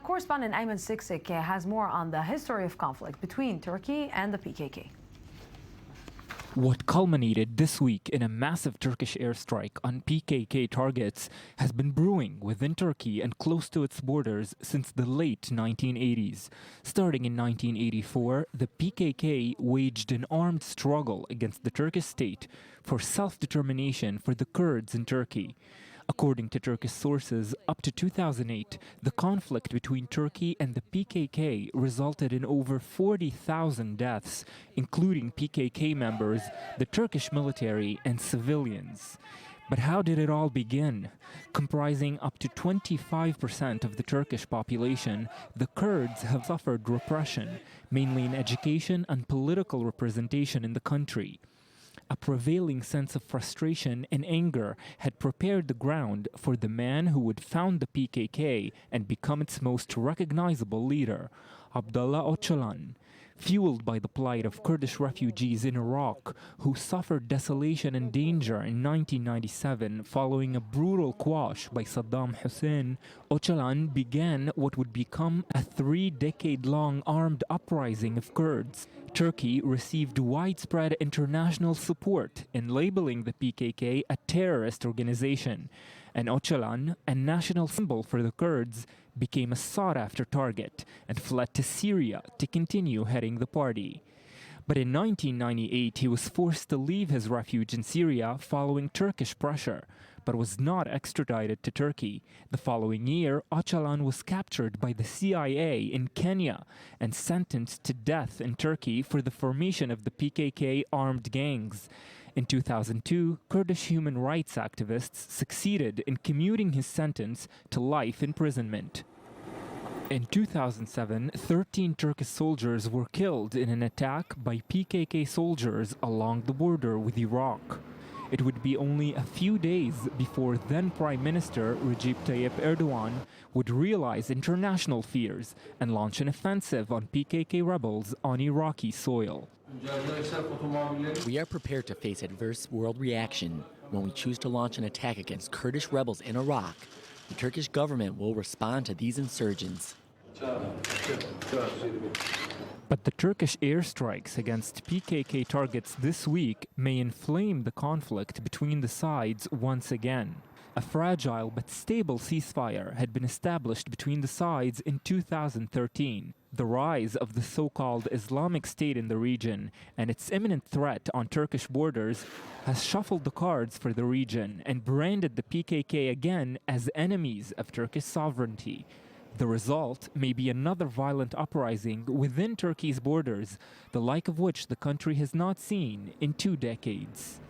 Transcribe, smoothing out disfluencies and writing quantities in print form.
Correspondent Ayman Sikseck has more on the history of conflict between Turkey and the PKK. What culminated this week in a massive Turkish airstrike on PKK targets has been brewing within Turkey and close to its borders since the late 1980s. Starting in 1984, the PKK waged an armed struggle against the Turkish state for self-determination for the Kurds in Turkey. According to Turkish sources, up to 2008, the conflict between Turkey and the PKK resulted in over 40,000 deaths, including PKK members, the Turkish military, and civilians. But how did it all begin? Comprising up to 25% of the Turkish population, the Kurds have suffered repression, mainly in education and political representation in the country. A prevailing sense of frustration and anger had prepared the ground for the man who would found the PKK and become its most recognizable leader, Abdullah Öcalan. Fueled by the plight of Kurdish refugees in Iraq, who suffered desolation and danger in 1997 following a brutal quash by Saddam Hussein, Öcalan began what would become a 3-decade-long armed uprising of Kurds. Turkey received widespread international support in labeling the PKK a terrorist organization, and Öcalan, a national symbol for the Kurds, became a sought-after target and fled to Syria to continue heading the party. But in 1998, he was forced to leave his refuge in Syria following Turkish pressure, but was not extradited to Turkey. The following year, Öcalan was captured by the CIA in Kenya and sentenced to death in Turkey for the formation of the PKK armed gangs. In 2002, Kurdish human rights activists succeeded in commuting his sentence to life imprisonment. In 2007, 13 Turkish soldiers were killed in an attack by PKK soldiers along the border with Iraq. It would be only a few days before then Prime Minister Recep Tayyip Erdogan would realize international fears and launch an offensive on PKK rebels on Iraqi soil. We are prepared to face adverse world reaction when we choose to launch an attack against Kurdish rebels in Iraq. The Turkish government will respond to these insurgents. But the Turkish airstrikes against PKK targets this week may inflame the conflict between the sides once again. A fragile but stable ceasefire had been established between the sides in 2013. The rise of the so-called Islamic State in the region and its imminent threat on Turkish borders has shuffled the cards for the region and branded the PKK again as enemies of Turkish sovereignty. The result may be another violent uprising within Turkey's borders, the like of which the country has not seen in 2 decades.